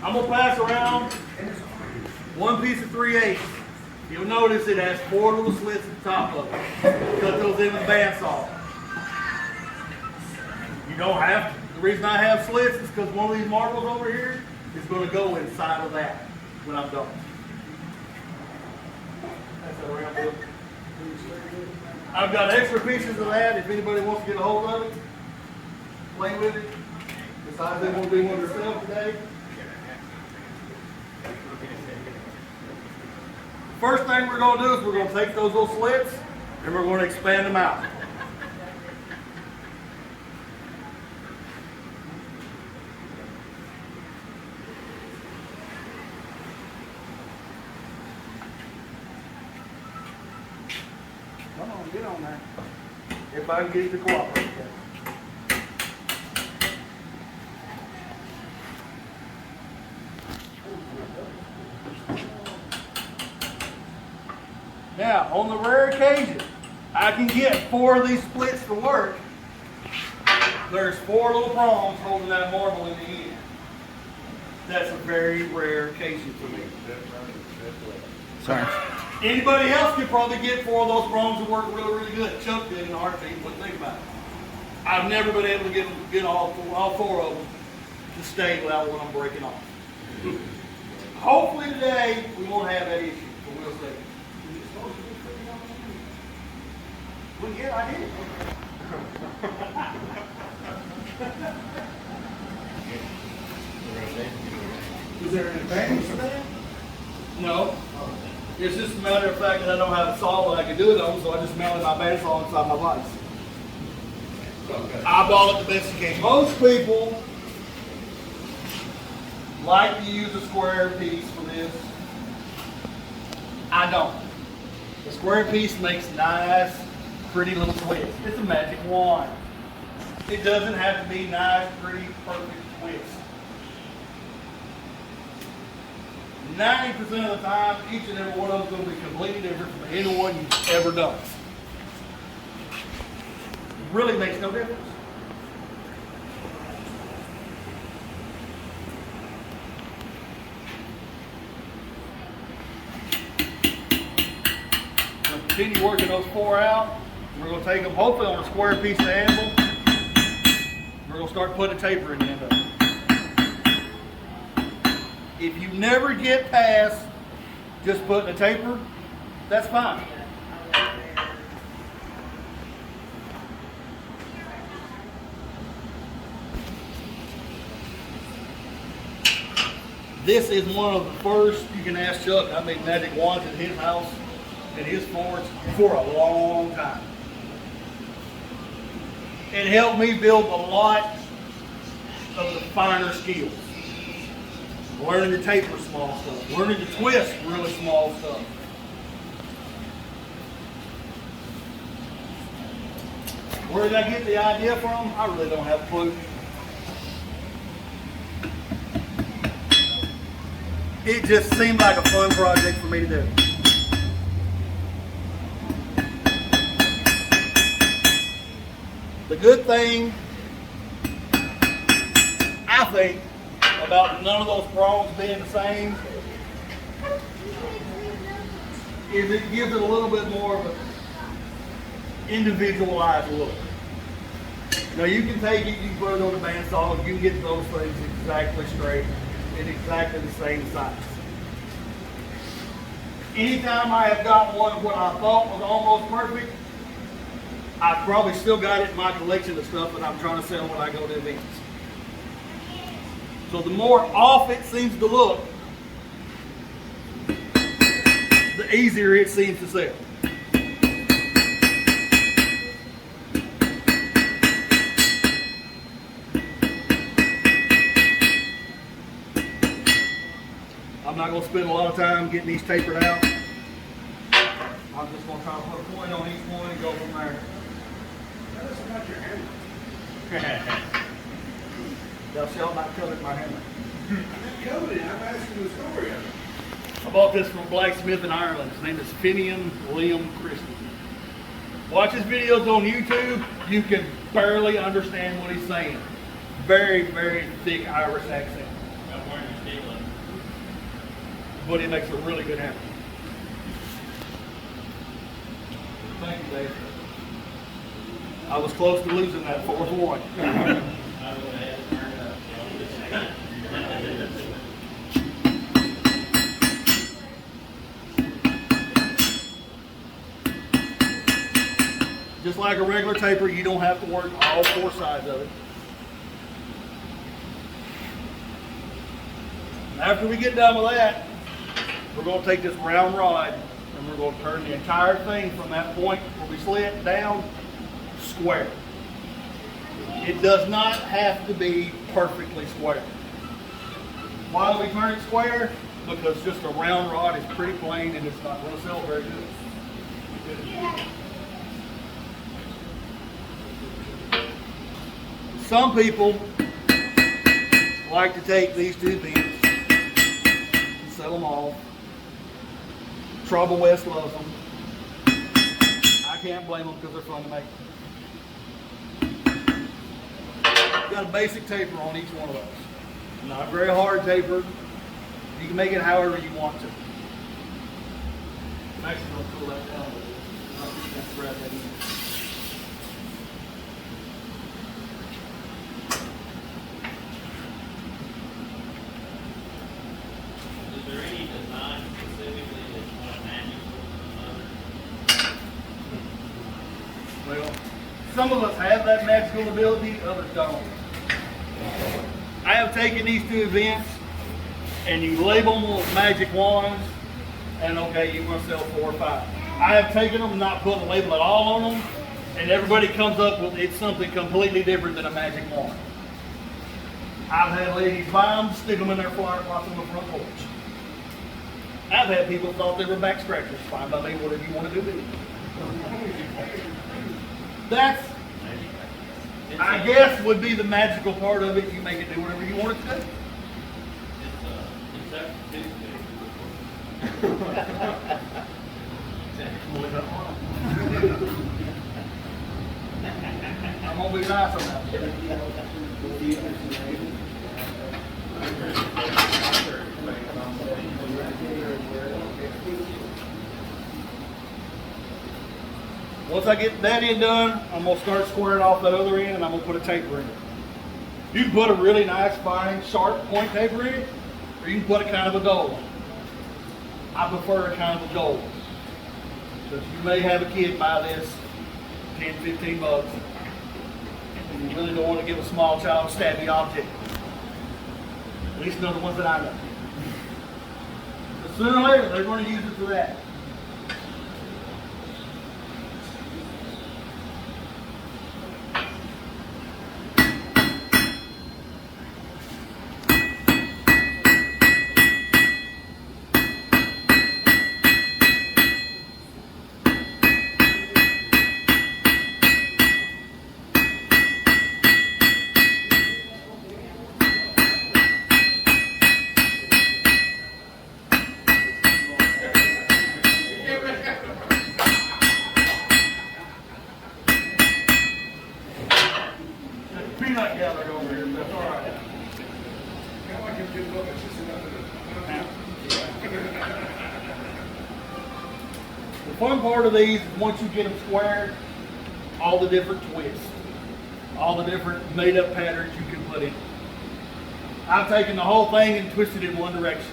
I'm gonna pass around one piece of 3/8. You'll notice it has 4 little slits at the top of it. Cut those in with a bandsaw. You don't have to. The reason I have slits is because one of these marbles over here is going to go inside of that when I'm done. That's that round hook. I've got extra pieces of that if anybody wants to get a hold of it. Play with it. Besides, they won't do one themselves today. First thing we're going to do is we're going to take those little slits and we're going to expand them out. Come on, get on there. If I can get it to cooperate. Now, on the rare occasion I can get 4 of these splits to work, there's 4 little prongs holding that marble in the end. That's a very rare occasion for me. Sorry. Anybody else could probably get 4 of those prongs to work really, really good. Chuck did in a heartbeat, but think about it. I've never been able to get all 4 of them to stay without one of them breaking off. Hopefully today we won't have that issue, but we'll see. Well, yeah, I did. Is there an advantage to that? No. It's just a matter of fact that I don't have a saw that I can do it on, so I just mounted my bandsaw inside my vise. Eyeball it the best you can. Most people like to use a square piece for this. I don't. The square piece makes nice, pretty little twists. It's a magic wand. It doesn't have to be nice, pretty, perfect twists. 90% of the time, each and every one of them is going to be completely different from any one you've ever done. It really makes no difference. We'll continue working those 4 out. We're going to take them hopefully on a square piece of anvil. We're going to start putting a taper in the end of it. If you never get past just putting a taper, that's fine. This is one of the first, you can ask Chuck, I made magic wands at his house and his forge for a long time. It helped me build a lot of the finer skills. Learning to taper small stuff. Learning to twist really small stuff. Where did I get the idea from? I really don't have a clue. It just seemed like a fun project for me to do. The good thing, I think, about none of those prongs being the same is it gives it a little bit more of an individualized look. Now you can take it, you can put it on the bandsaw, you can get those things exactly straight and exactly the same size. Anytime I have got one what I thought was almost perfect, I've probably still got it in my collection of stuff that I'm trying to sell when I go to events. So the more off it seems to look, the easier it seems to sell. I'm not going to spend a lot of time getting these tapered out. I'm just going to try to put a point on each one and go from there. Tell us about your hammer. Thou shalt not covet my hammer. I'm not coveting, I'm asking the story of it. I bought this from a blacksmith in Ireland. His name is Finian Liam Christie. Watch his videos on YouTube. You can barely understand what he's saying. Very, very thick Irish accent. I'm wearing your steel. but it makes a really good hammer. Thank you, Dave. I was close to losing that fourth one. Just like a regular taper, you don't have to work all four sides of it. After we get done with that, we're going to take this round rod and we're going to turn the entire thing from that point where we slit down square. It does not have to be perfectly square. Why do we turn it square? Because just a round rod is pretty plain and it's not going to sell very good. Some people like to take these two vents and sell them off. TRABA West loves them. I can't blame them because they're fun to make. Got a basic taper on each one of those. Not a very hard taper. You can make it however you want to. I'm actually going to pull that down a little bit. I'm just going to grab that in. Is there any design specifically that's more manual than Well, some of us have that magical ability, others don't. I have taken these two events and you label them with magic wands and okay, you're going to sell 4 or 5. I have taken them and not put a label at all on them and everybody comes up with it's something completely different than a magic wand. I've had ladies buy them, stick them in their flower pots on the front porch. I've had people thought they were back scratchers. Fine by me, whatever you want to do. That's, I guess, would be the magical part of it. You make it do whatever you want it to do. I'm gonna be nice on that. Once I get that end done, I'm going to start squaring off that other end and I'm going to put a taper in it. You can put a really nice, fine, sharp point taper in it, or you can put a kind of a dull one. I prefer a kind of a dull one. Because you may have a kid buy this, 10, 15 bucks, and you really don't want to give a small child a stabby object. At least none of the ones that I know. But sooner or later, they're going to use it for that. Peanut gathered over here, but that's all right. The fun part of these is once you get them squared, all the different twists, all the different made-up patterns you can put in. I've taken the whole thing and twisted it in one direction.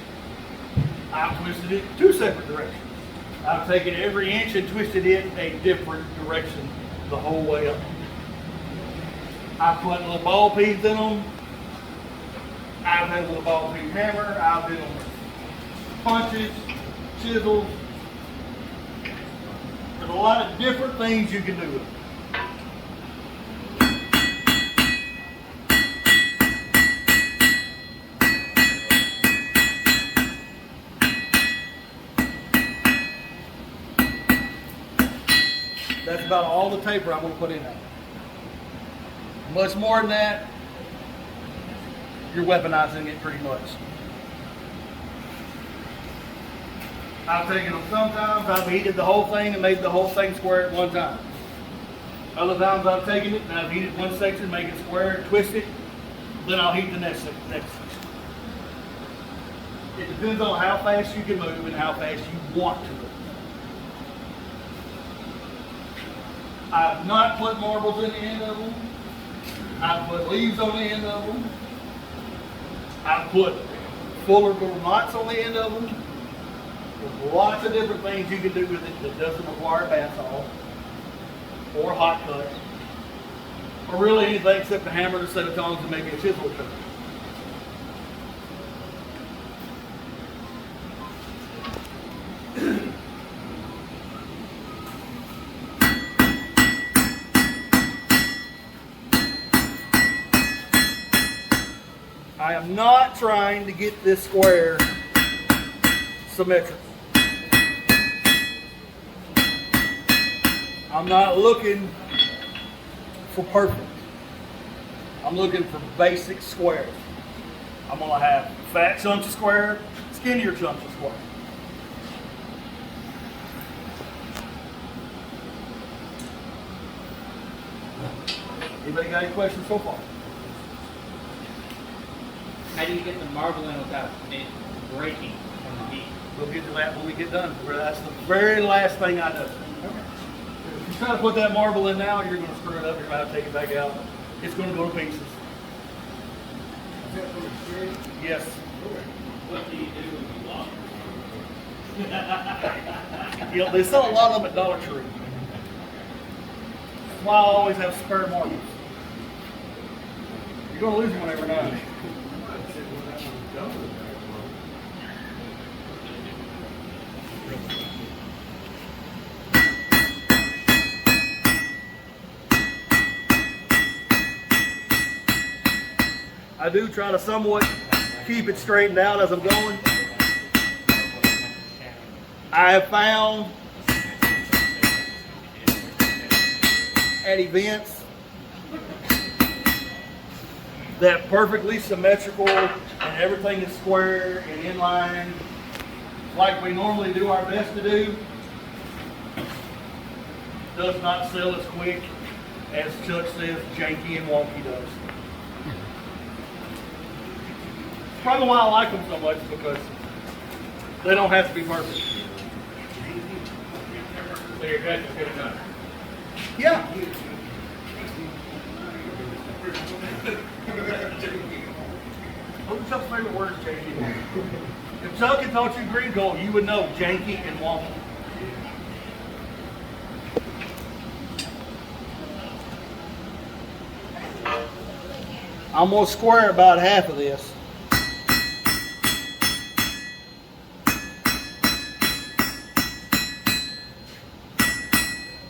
I've twisted it 2 separate directions. I've taken every inch and twisted it a different direction the whole way up. I've put little ball peas in them. I've had a little ball peen hammer. I've did them with punches, chisels. There's a lot of different things you can do with them. That's about all the taper I'm going to put in there. Much more than that, you're weaponizing it pretty much. I've taken them sometimes, I've heated the whole thing and made the whole thing square at one time. Other times I've taken it and I've heated one section, make it square, twist it, then I'll heat the next section. It depends on how fast you can move and how fast you want to move. I've not put marbles in the end of them. I've put leaves on the end of them. I've put fuller little knots on the end of them. There's lots of different things you can do with it that doesn't require a bandsaw or a hot cut or really anything except a hammer and a set of tongs and maybe a chisel cutter. I am not trying to get this square symmetrical. I'm not looking for perfect. I'm looking for basic square. I'm going to have fat chunks of square, skinnier chunks of square. Anybody got any questions so far? How do you get the marble in without it breaking from the heat? We'll get to that when we get done. That's the very last thing I do. If you try to put that marble in now, you're going to screw it up. You're going to have to take it back out. It's going to go to pieces. Is that from experience? Yes. What do you do when you lost? You know, they sell a lot of them at Dollar Tree. That's why I always have spare marbles. You're going to lose one every now and then. I said, well, that one's done with that one. I do try to somewhat keep it straightened out as I'm going. I have found at events that perfectly symmetrical and everything is square and in line like we normally do our best to do does not sell as quick as Chuck says janky and wonky does. Probably why I like them so much, because they don't have to be perfect. So your guys are good enough. Yeah. What's Chuck's favorite word, janky and wonky? If Chuck had taught you green gold, you would know janky and wonky. I'm going to square about half of this.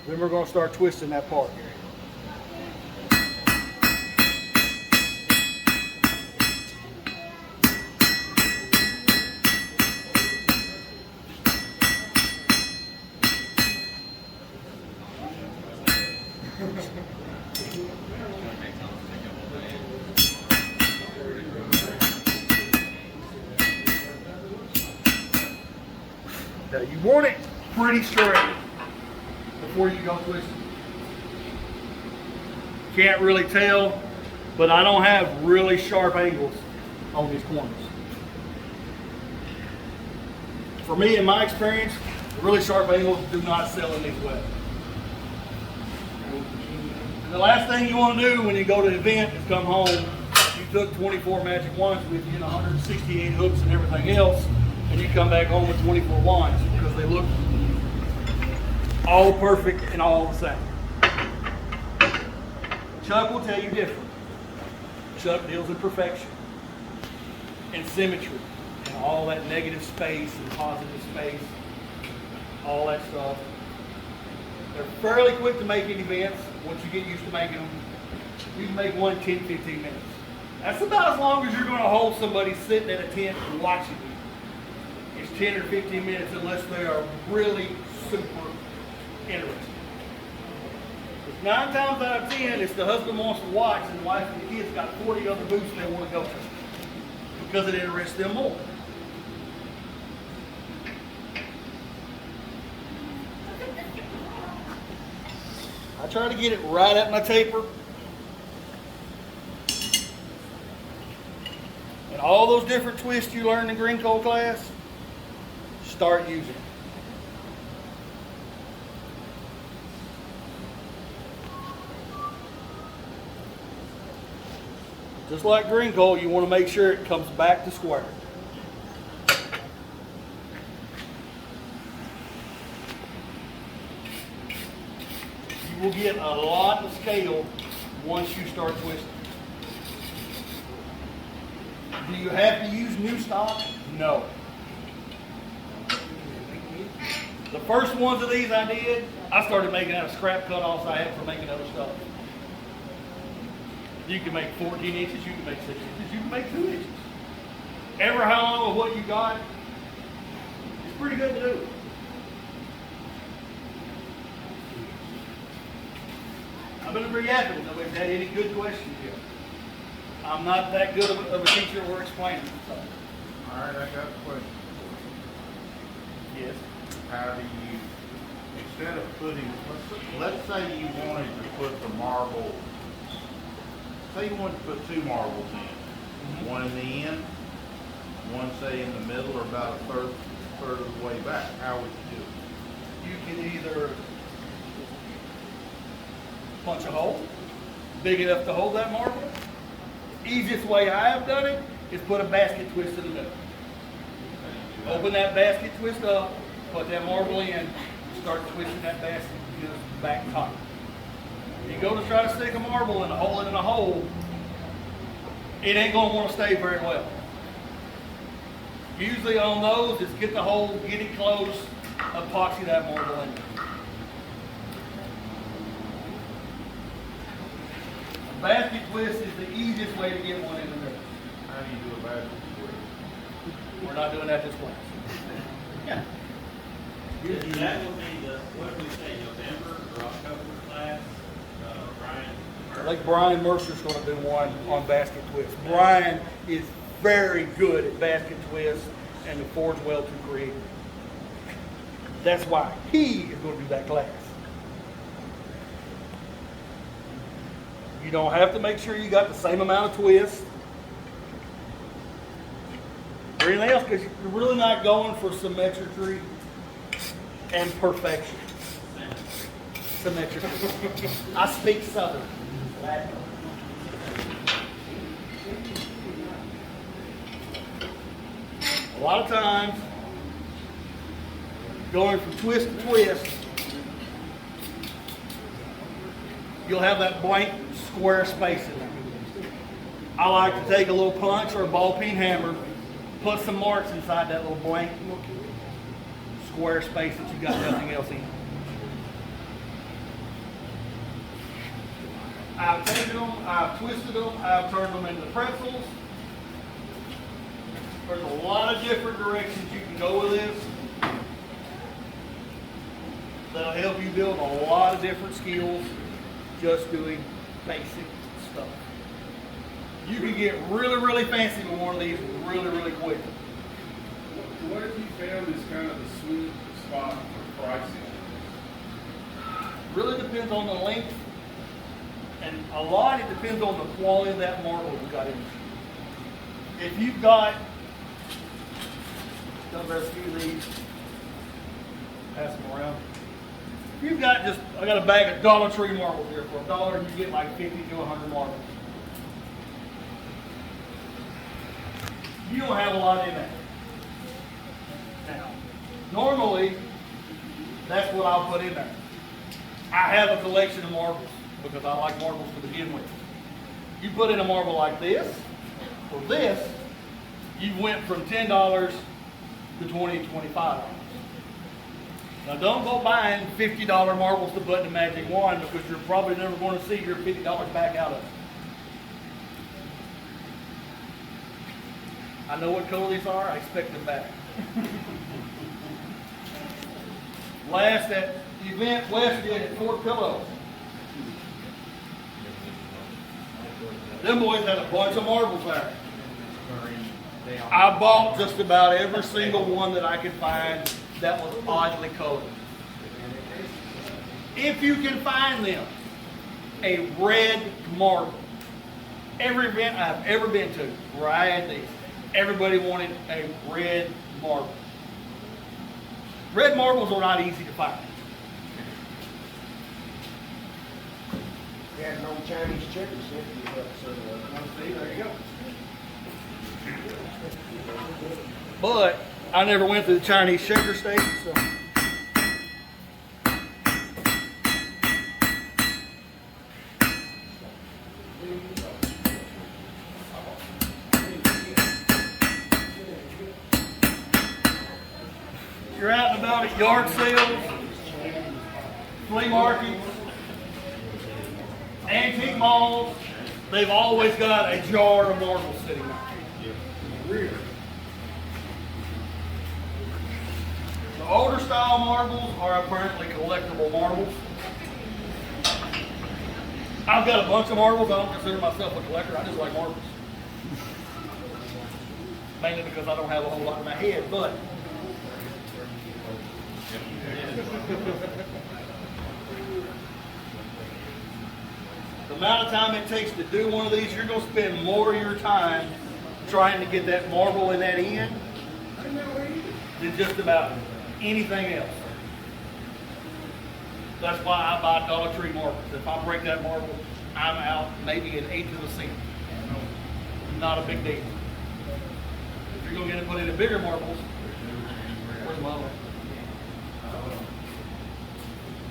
Then we're going to start twisting that part here. Now you want it pretty straight before you go twisting. Can't really tell, but I don't have really sharp angles on these corners. For me, in my experience, really sharp angles do not sell in these webs. And the last thing you want to do when you go to an event is come home, you took 24 magic wands with you and 168 hooks and everything else, and you come back home with 24 wands because they look all perfect and all the same. Chuck will tell you different. Chuck deals in perfection and symmetry and all that negative space and positive space, all that stuff. They're fairly quick to make in events once you get used to making them. You can make one 10, 15 minutes. That's about as long as you're going to hold somebody sitting at a tent and watching you. It's 10 or 15 minutes unless they are really super interesting. 9 times out of 10, it's the husband wants to watch and the wife and the kids got 40 other booths they want to go to because it interests them more. I try to get it right at my taper. And all those different twists you learned in green coal class, start using. Just like green coal, you want to make sure it comes back to square. You will get a lot of scale once you start twisting. Do you have to use new stock? No. The first ones of these I did, I started making out of scrap cutoffs I had for making other stuff. You can make 14 inches, you can make 6 inches, you can make 2 inches. Ever how long of what you got, it's pretty good to do. I've been pretty happy with nobody's had any good questions yet. I'm not that good of a teacher or explainer. So. All right, I got a question. Yes. How do you, instead of putting, let's say you wanted to put the marble, say you wanted to put 2 marbles in, one in the end, one say in the middle, or about a third of the way back. How would you do it? You can either punch a hole big enough to hold that marble. Easiest way I have done it is put a basket twist in the middle. Open that basket twist up, put that marble in, start twisting that basket just back top. You go to try to stick a marble and hold it in a hole, it ain't gonna want to stay very well. Usually on those, it's get the hole, get it close, epoxy that marble in. A basket twist is the easiest way to get one in the middle. How do you do a basket twist? We're not doing that this class. Yeah. That will be the, what did we say, November or October class? Brian? I think Brian Mercer's going to do one on basket twist. Brian is very good at basket twist and the Forge Weld 2 Creator. That's why he is going to do that class. You don't have to make sure you got the same amount of twist or anything else, because you're really not going for symmetry and perfection. Symmetry. I speak Southern. A lot of times, going from twist to twist, you'll have that blank square space in there. I like to take a little punch or a ball peen hammer, put some marks inside that little blank square space that you got nothing else in. I've taken them, I've twisted them, I've turned them into pretzels. There's a lot of different directions you can go with this. That'll help you build a lot of different skills just doing basic stuff. You can get really, really fancy with one of these really, really quick. What have you found is kind of the sweet spot for pricing? Really depends on the length, and a lot it depends on the quality of that marble you got in. If you've got, don't grab a few of these, pass them around. If you've got just, I got a bag of Dollar Tree marbles here for $1, you get like 50 to 100 marbles. You don't have a lot in there. Now, normally, that's what I'll put in there. I have a collection of marbles because I like marbles to begin with. You put in a marble like this, or this, you went from $10 to $20 and $25. Now don't go buying $50 marbles to put in a magic wand, because you're probably never going to see your $50 back out of it. I know what color these are, I expect them back. Last at the event Wes did at Fort Pillow, them boys had a bunch of marbles there. I bought just about every single one that I could find that was oddly colored. If you can find them, a red marble. Every event I've ever been to where I had these, everybody wanted a red marble. Red marbles are not easy to find. We had an old Chinese checkers set you up, so, see, there you go. But I never went to the Chinese checker station, so. You're out and about at yard sales, flea markets, antique malls, they've always got a jar of marbles sitting there. The older style marbles are apparently collectible marbles. I've got a bunch of marbles. I don't consider myself a collector. I just like marbles. Mainly because I don't have a whole lot in my head, but the amount of time it takes to do one of these, you're going to spend more of your time trying to get that marble in that end than just about anything else. That's why I buy Dollar Tree marbles. If I break that marble, I'm out maybe an eighth of a cent. Not a big deal. If you're going to get it put into bigger marbles, where's my other?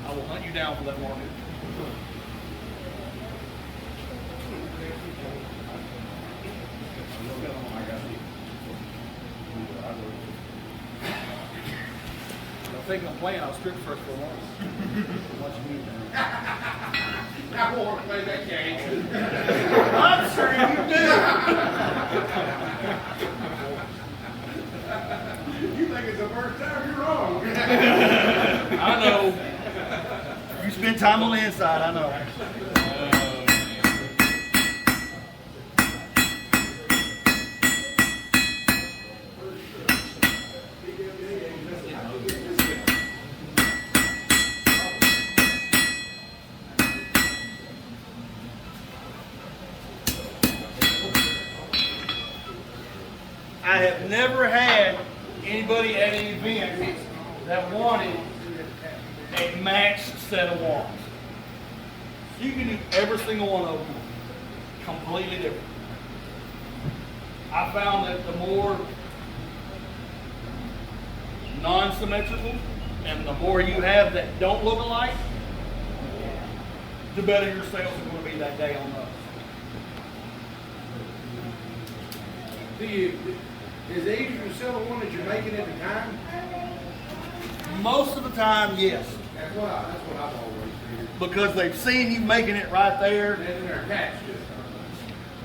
I will hunt you down for that marble. I think I'm playing. I'll strip first for a while. I want to play that game. I'm sure you do. You think it's the first time? You're wrong. I know. You spend time on the inside, I know. I have never had anybody at an event that wanted a matched set of wands. You can do every single one of them completely different. I found that the more non-symmetrical and the more you have that don't look alike, the better your sales are going to be that day on those. Is it easier to sell the one that you're making at the time? Most of the time, yes. That's what I've always figured. Because they've seen you making it right there. And then they're attached to it.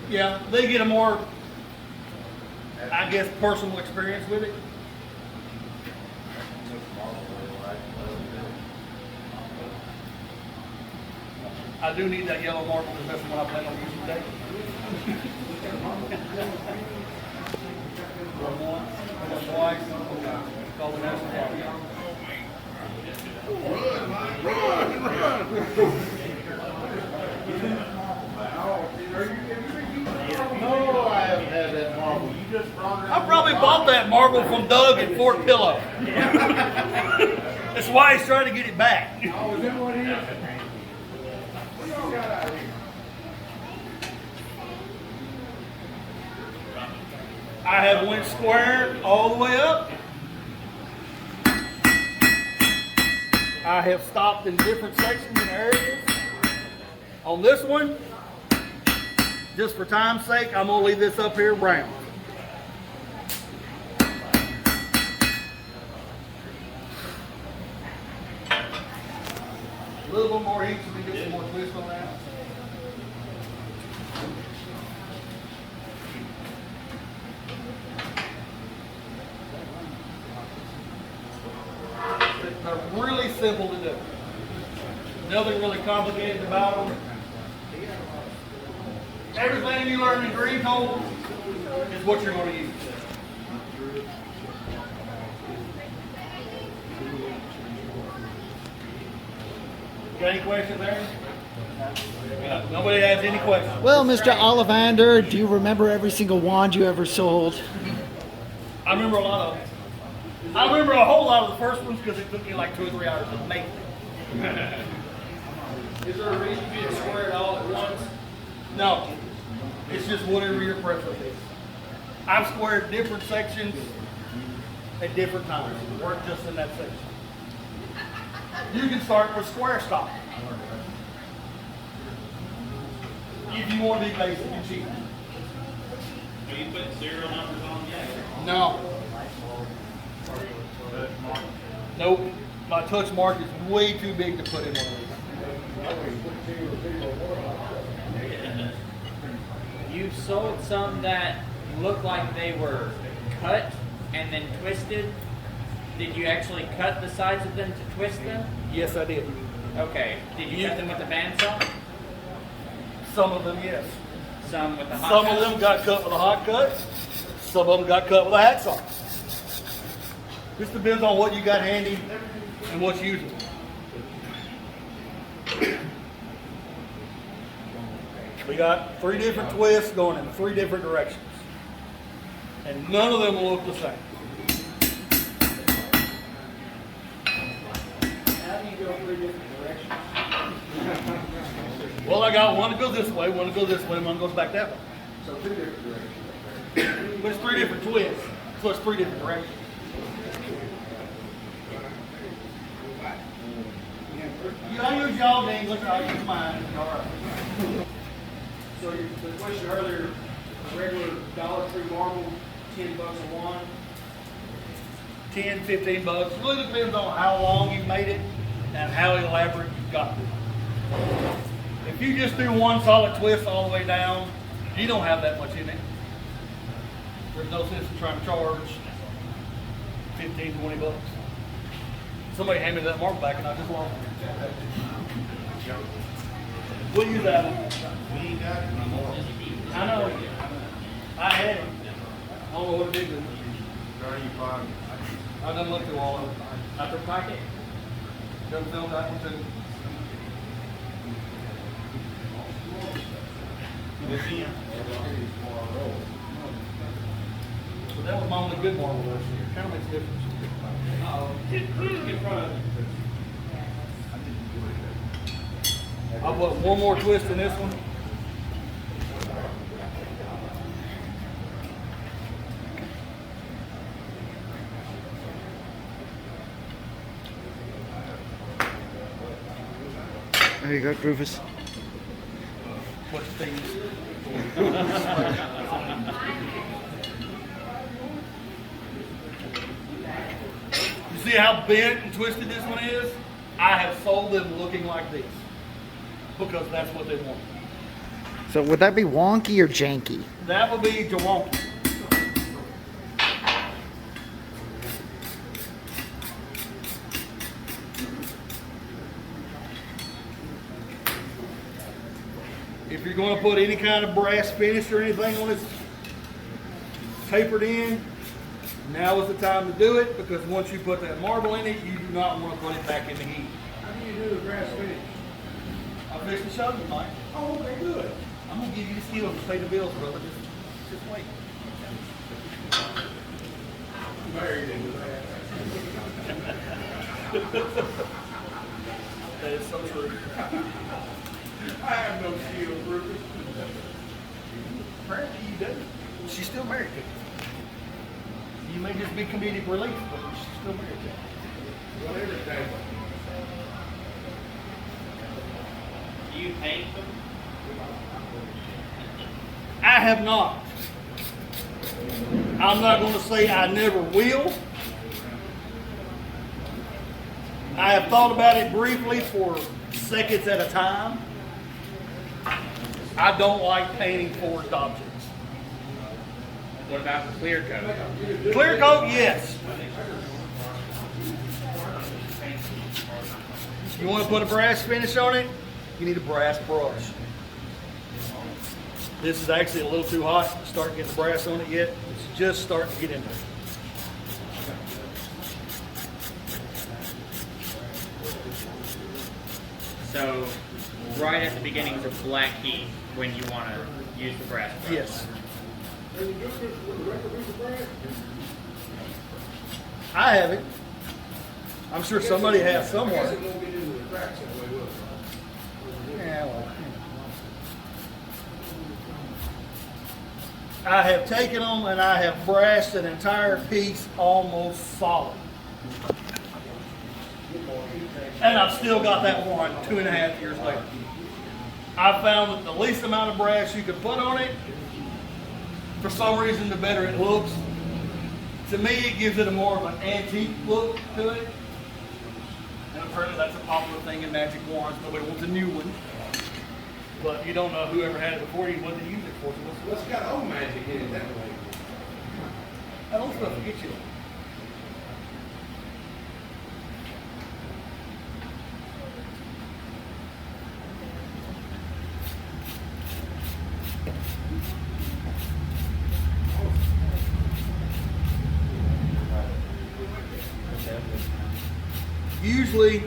Yeah, they get a more, I guess, personal experience with it. I do need that yellow marble because that's the one I plan on using today. One more, one twice, call the national guard. No, I haven't had that marble. You just brought it. I probably bought that marble from Doug at Fort Pillow. That's why he's trying to get it back. Oh, is that what it is? What y'all got out here? I have went square all the way up. I have stopped in different sections and areas. On this one, just for time's sake, I'm going to leave this up here brown. A little bit more heat so we can get some more twist on that. They're really simple to do. Nothing really complicated about them. Everything you learn in green hole is what you're going to use. Got any questions there? Nobody has any questions? Well, Mr. Ollivander, do you remember every single wand you ever sold? I remember a lot of them. I remember a whole lot of the first ones because it took me like 2 or 3 hours to make them. Is there a reason you didn't square it all at once? No, it's just whatever your preference is. I've squared different sections at different times. Work just in that section. You can start with square stop. If you want to be basic and cheap. Are you putting serial numbers on yet? No. Nope. My touch mark is way too big to put in one of these. You've sold some that look like they were cut and then twisted. Did you actually cut the sides of them to twist them? Yes, I did. Okay. Did you cut them with the bandsaw? Some of them, yes. Some with the hot Some of cut? them got cut with a hot cut. Some of them got cut with a hacksaw. This depends on what you got handy and what's usable. We got 3 different twists going in 3 different directions. And none of them will look the same. How do you go 3 different directions? Well, I got one that goes this way, one that goes this way, and one goes back that way. So 2 different directions. But it's 3 different twists, so it's 3 different directions. Y'all use y'all's English, I'll use mine. All right. So the question earlier, a regular Dollar Tree marble, $10 a wand. 10, 15 bucks. Really depends on how long you made it and how elaborate you've got it. If you just do one solid twist all the way down, you don't have that much in it. There's no sense in trying to charge 15, 20 bucks. Somebody handed me that marble back and I just lost it. We'll use that one. We ain't got it no more. I know. I had it. I don't know what it did with it. 35. I done looked through all of them. Upper pocket? Done filmed that one too. This in. So that was my only good marble this year. Kind of makes a difference. Get in front of it. I'll put one more twist in this one. There you go, Rufus. What's the thing? You see how bent and twisted this one is? I have sold them looking like this because that's what they want. So would that be wonky or janky? That would be Jawonky. If you're going to put any kind of brass finish or anything on this tapered in, now is the time to do it because once you put that marble in it, you do not want to put it back in the heat. How do you do the grass finish? I'll fix the show you, Mike. Oh, okay, good. I'm going to give you the skills to pay the bills, brother. Just wait. Married into that. That is so true. I have no skills, Rufus. Apparently you do. She's still married to you. You may just be comedic relief, but she's still married to you. Well, everything. Do you paint them? I have not. I'm not going to say I never will. I have thought about it briefly for seconds at a time. I don't like painting forged objects. What about the clear coat? Clear coat, yes. You want to put a brass finish on it? You need a brass brush. This is actually a little too hot to start getting the brass on it yet. It's just starting to get in there. So, right at the beginning is a black heat when you want to use the brass brush. Yes. Any difference with the record piece of brand? I have it. I'm sure somebody has I guess somewhere. it won't get into the cracks that way, will it? Yeah, well, I have taken them and I have brashed an entire piece almost solid. And I've still got that one 2.5 years later. I found that the least amount of brass you could put on it, for some reason, the better it looks. To me, it gives it a more of an antique look to it. And apparently that's a popular thing in magic wands. Nobody wants a new one. But you don't know whoever had it before you what to use it for. So Well, it's got old magic in it that way. that old stuff will get you. Usually,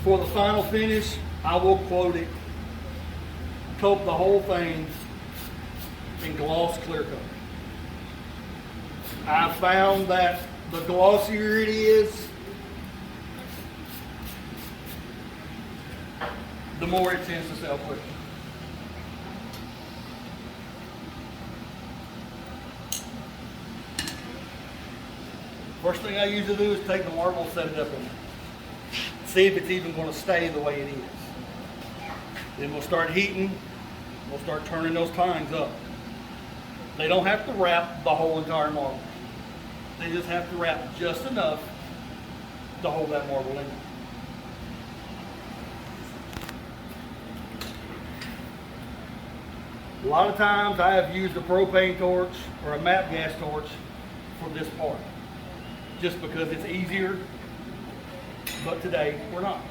for the final finish, I will quote it, coat the whole thing in gloss clear coat. I found that the glossier it is, the more it tends to sell quicker. First thing I usually do is take the marble and set it up in there. See if it's even going to stay the way it is. Then we'll start heating. We'll start turning those tines up. They don't have to wrap the whole entire marble. They just have to wrap just enough to hold that marble in there. A lot of times I have used a propane torch or a MAP gas torch for this part, just because it's easier, but today we're not.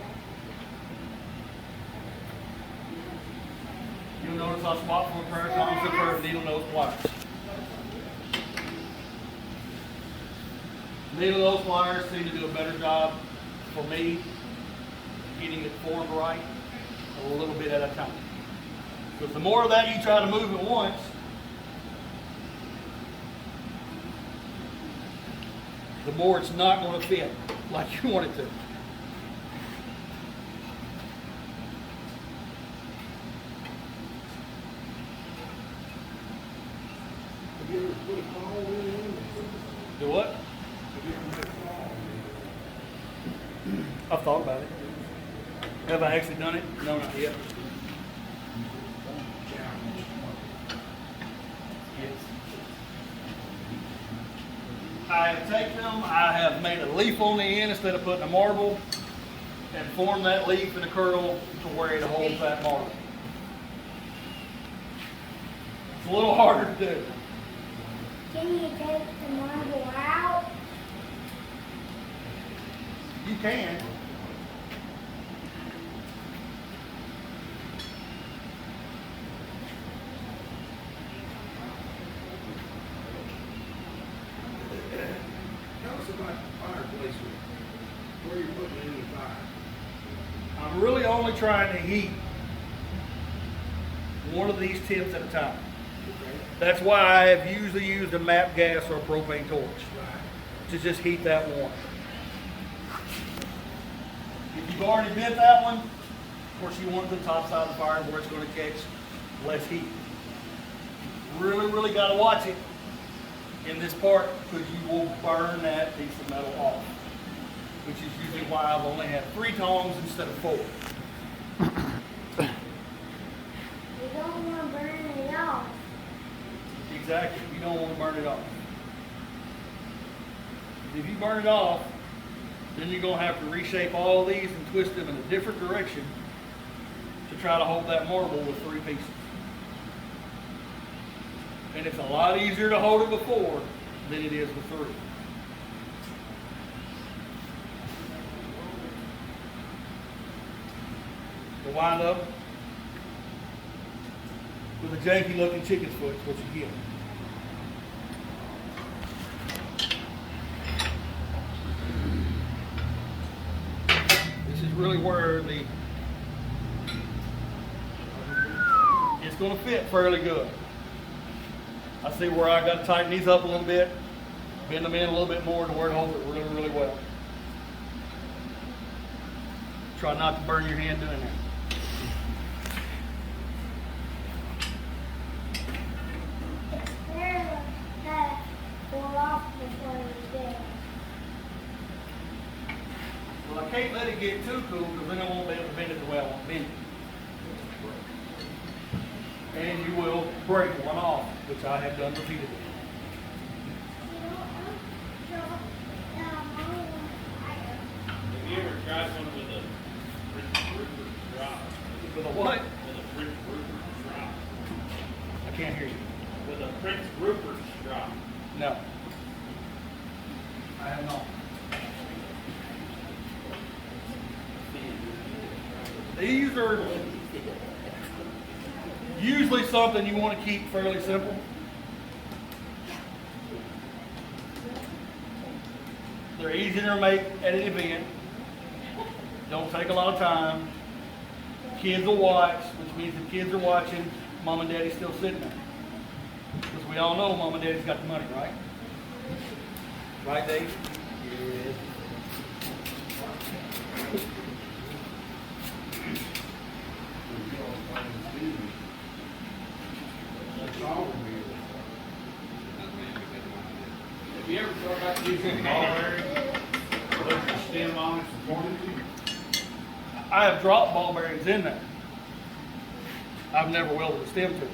You'll notice I swap from a pair of tongs to a pair of needle nose pliers. Needle nose pliers seem to do a better job for me getting it formed right a little bit at a time. Because the more of that you try to move at once, the more it's not going to fit like you want it to. Have you ever put a fall in it? Do what? Have you ever made a fall? I've thought about it. Have I actually done it? No, not yet. Yes. I have taken them, I have made a leaf on the end instead of putting a marble, and formed that leaf in a curl to where it holds that marble. It's a little harder to do. Can you take the marble out? You can. Tell us about the fire placement. Where you're putting it in the fire. I'm really only trying to heat one of these tips at a time. Okay? That's why I have usually used a MAP gas or a propane torch Right. to just heat that one. If you've already bent that one, of course you want the top side of the fire where it's going to catch less heat. Really, really got to watch it in this part because you will burn that piece of metal off, which is usually why I've only had 3 tongs instead of 4. You don't want to burn it off. Exactly. You don't want to burn it off. If you burn it off, then you're going to have to reshape all these and twist them in a different direction to try to hold that marble with 3 pieces. And it's a lot easier to hold it with 4 than it is with 3. We'll wind up with a janky looking chicken's foot, is what you get. This is really where it's going to fit fairly good. I see where I got to tighten these up a little bit, bend them in a little bit more to where it holds it really, really well. Try not to burn your hand doing that. There, that fall off before you do. Well, I can't let it get too cool because then I won't be able to bend it the way I want to bend it. And you will break one off, which I have done repeatedly. Have you ever tried one with a Prince Rupert drop? With a what? With a Prince Rupert drop. I can't hear you. With a Prince Rupert drop. No. I have not. These are usually something you want to keep fairly simple. They're easy to make at an event. Don't take a lot of time. Kids will watch, which means if kids are watching, mom and daddy's still sitting there. Because we all know mom and daddy's got the money, right? Right, Dave? Yes. Have you ever thought about using Ball bearing, put the stem on it, support it. I have dropped ball bearings in there. I've never welded a stem to it.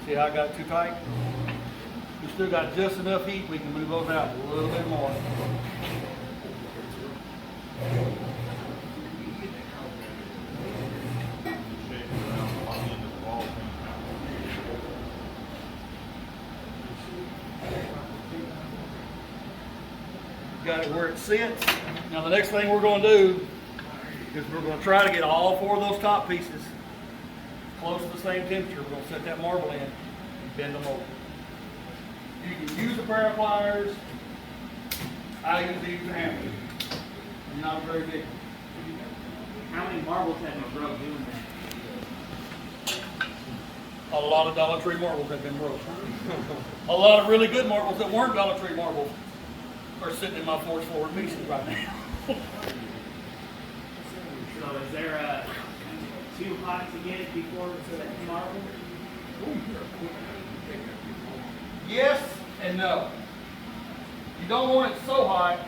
See how I got it too tight? We still got just enough heat, we can move those out a little bit more. Shake it around, lock into the ball pin. Got it where it sits. Now the next thing we're going to do is we're going to try to get all four of those top pieces close to the same temperature. We're going to set that marble in and bend them over. You can use a pair of pliers. I usually use a hammer. I'm not very big. How many marbles have you broke doing that? A lot of Dollar Tree marbles have been broke. A lot of really good marbles that weren't Dollar Tree marbles are sitting in my fourth floor pieces right now. So is there too hot to get it before it's set marble? Yes and no. You don't want it so hot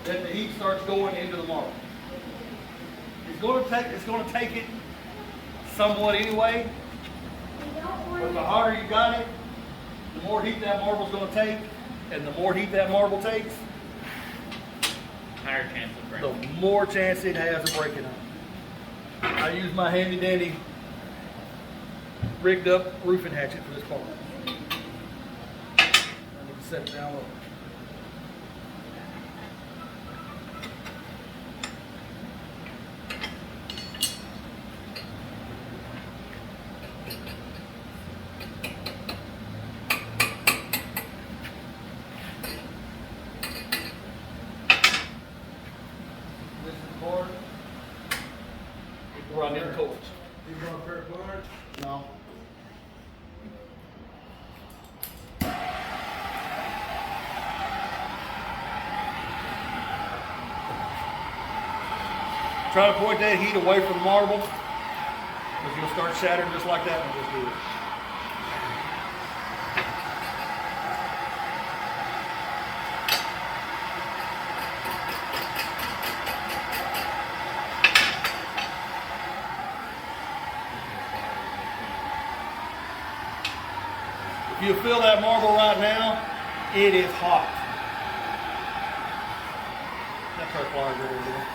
that the heat starts going into the marble. It's going to take it somewhat anyway. You don't want But the hotter you got it, the more heat that marble's going to take, and the more heat that marble takes, Higher chance of the breaking. more chance it has of breaking up. I use my handy dandy rigged up roofing hatchet for this part. I need to set it down low. This is the board. Where I need the torch. You want a pair of pliers? No. Try to point that heat away from the marble, because you'll start shattering just like that when you just do it. If you feel that marble right now, it is hot. That's our pliers right there.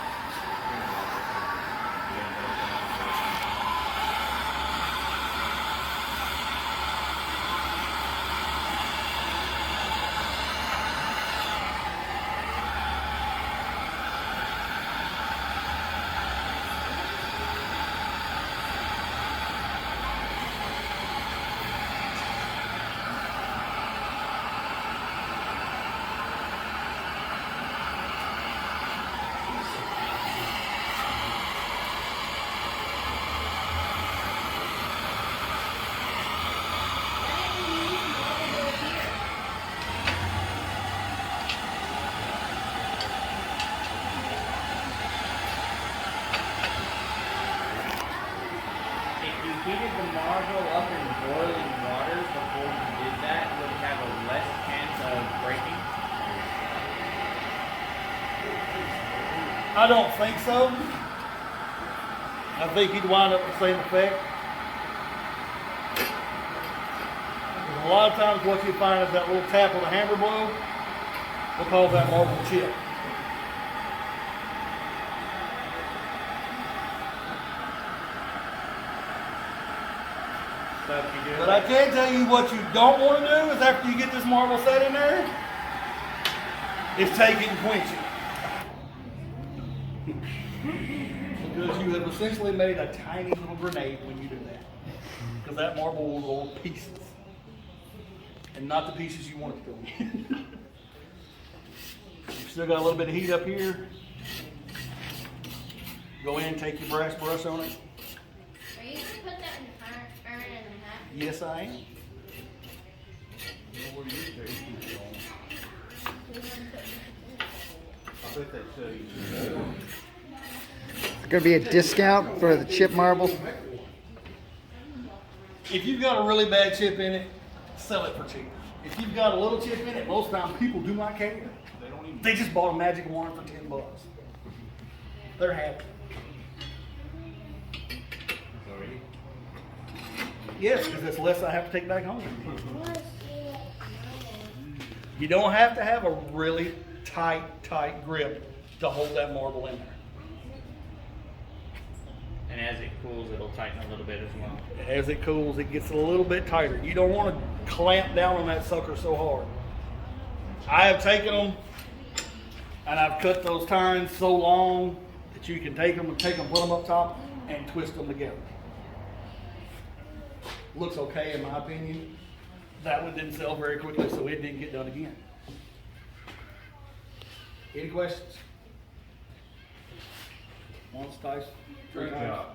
heated the marble up in boiling water before you did that, would it have a less chance of breaking? I don't think so. I think you'd wind up with the same effect. A lot of times what you find is that little tap of the hammer blow will cause that marble to chip. So if you do But I can tell you what you don't want to do is after you get this marble set in there, is take it and quench it. Because you have essentially made a tiny little grenade when you do that. Because that marble will go to pieces. And not the pieces you want it to go in. You've still got a little bit of heat up here. Go in, take your brass brush on it. Are you gonna put that in the urn in the hat? Yes, I am. I bet they tell you. It's gonna be a discount for the chip marbles. If you've got a really bad chip in it, sell it for cheap. If you've got a little chip in it, most times people do not care. They just bought a magic wand for $10. They're happy. Yes, because it's less I have to take back home. You don't have to have a really tight grip to hold that marble in there. And as it cools, it'll tighten a little bit as well. As it cools, it gets a little bit tighter. You don't want to clamp down on that sucker so hard. I have taken them and I've cut those tines so long that you can take them, put them up top, and twist them together. Looks okay in my opinion. That one didn't sell very quickly, so it didn't get done again. Any questions? Once, Tyson? Great job.